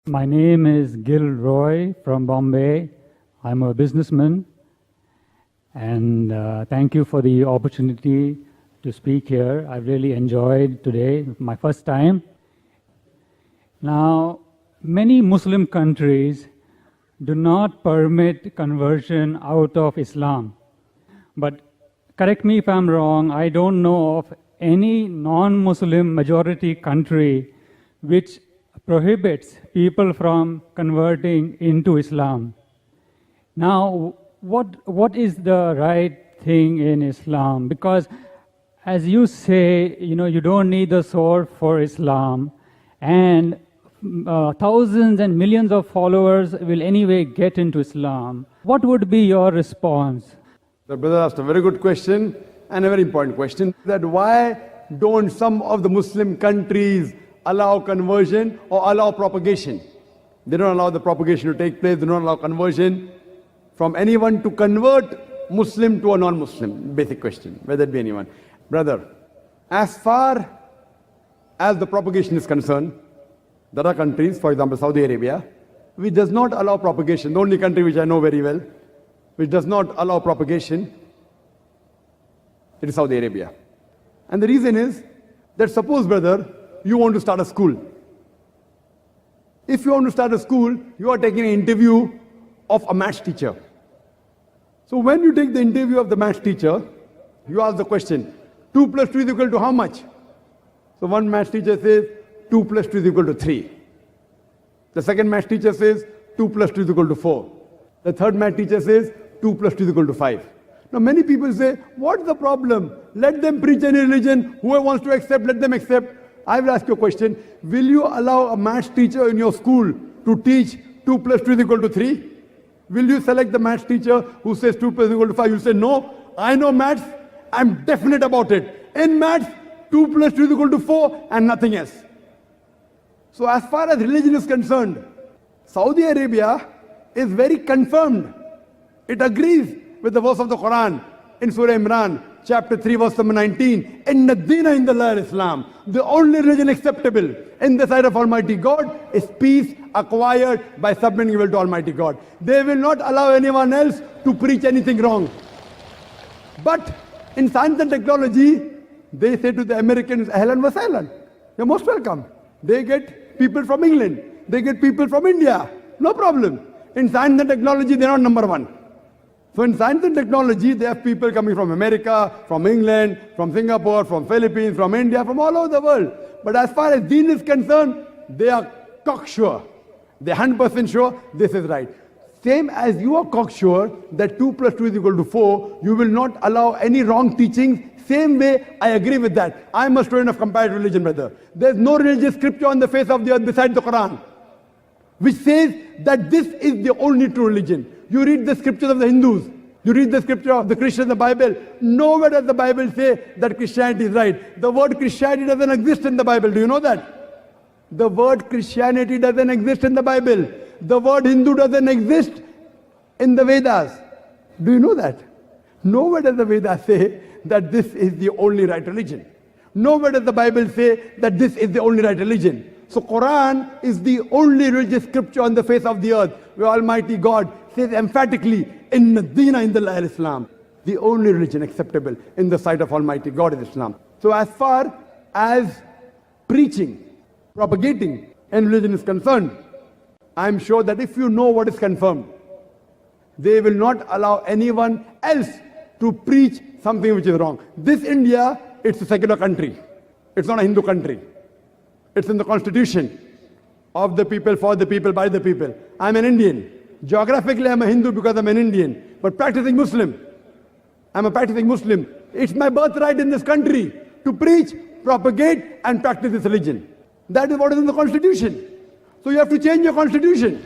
My name is Gil Roy from Bombay. I'm a businessman, and thank you for the opportunity to speak here. I really enjoyed today, my first time. Now, many Muslim countries do not permit conversion out of Islam. But correct me if I'm wrong, I don't know of any non-Muslim majority country which prohibits people from converting into Islam. Now, what is the right thing in Islam? Because as you say, you don't need the sword for Islam, and thousands and millions of followers will anyway get into Islam. What would be your response? The brother asked a very good question and a very important question, that why don't some of the Muslim countries allow conversion or allow propagation? They don't allow the propagation to take place, they don't allow conversion from anyone to convert Muslim to a non-Muslim. Basic question, whether it be anyone. Brother, as far as the propagation is concerned, there are countries, for example Saudi Arabia, which does not allow propagation. The only country which I know very well, which does not allow propagation, it is Saudi Arabia. And the reason is that suppose, brother, you want to start a school. If you want to start a school, you are taking an interview of a maths teacher. So when you take the interview of the maths teacher, you ask the question, 2 plus 2 is equal to how much? So one maths teacher says, 2 plus 2 is equal to 3. The second maths teacher says, 2 plus 2 is equal to 4. The third maths teacher says, 2 plus 2 is equal to 5. Now many people say, what's the problem? Let them preach any religion. Whoever wants to accept, let them accept. I will ask you a question. Will you allow a maths teacher in your school to teach 2 plus 2 is equal to 3? Will you select the maths teacher who says 2 plus 2 is equal to 5? You say, no, I know maths. I'm definite about it. In maths, 2 plus 2 is equal to 4 and nothing else. So as far as religion is concerned, Saudi Arabia is very confirmed. It agrees with the verse of the Quran in Surah Imran, chapter 3, verse number 19. Inna Dina Indallah Islam. The only religion acceptable in the sight of Almighty God is peace acquired by submitting will to Almighty God. They will not allow anyone else to preach anything wrong. But in science and technology, they say to the Americans, Ahlan wa sahlan. You're most welcome. They get people from England. They get people from India. No problem. In science and technology, they're not number one. So in science and technology, they have people coming from America, from England, from Singapore, from Philippines, from India, from all over the world. But as far as deen is concerned, they are cocksure. They're 100% sure this is right. Same as you are cocksure that 2 plus 2 is equal to 4, you will not allow any wrong teachings. Same way, I agree with that. I'm a student of comparative religion, brother. There's no religious scripture on the face of the earth besides the Quran, which says that this is the only true religion. You read the scriptures of the Hindus, you read the scripture of the Christians, the Bible. Nowhere does the Bible say that Christianity is right. The word Christianity doesn't exist in the Bible. Do you know that? The word Christianity doesn't exist in the Bible. The word Hindu doesn't exist in the Vedas. Do you know that? Nowhere does the Vedas say that this is the only right religion. Nowhere does the Bible say that this is the only right religion. So Quran is the only religious scripture on the face of the earth where Almighty God says emphatically, Inna Dina Indallah Islam. The only religion acceptable in the sight of Almighty God is Islam. So as far as preaching, propagating and religion is concerned, I'm sure that if you know what is confirmed, they will not allow anyone else to preach something which is wrong. This India, it's a secular country. It's not a Hindu country. It's in the constitution of the people, for the people, by the people. I'm an Indian. Geographically, I'm a Hindu because I'm an Indian. But practicing Muslim. I'm a practicing Muslim. It's my birthright in this country to preach, propagate, and practice this religion. That is what is in the constitution. So you have to change your constitution.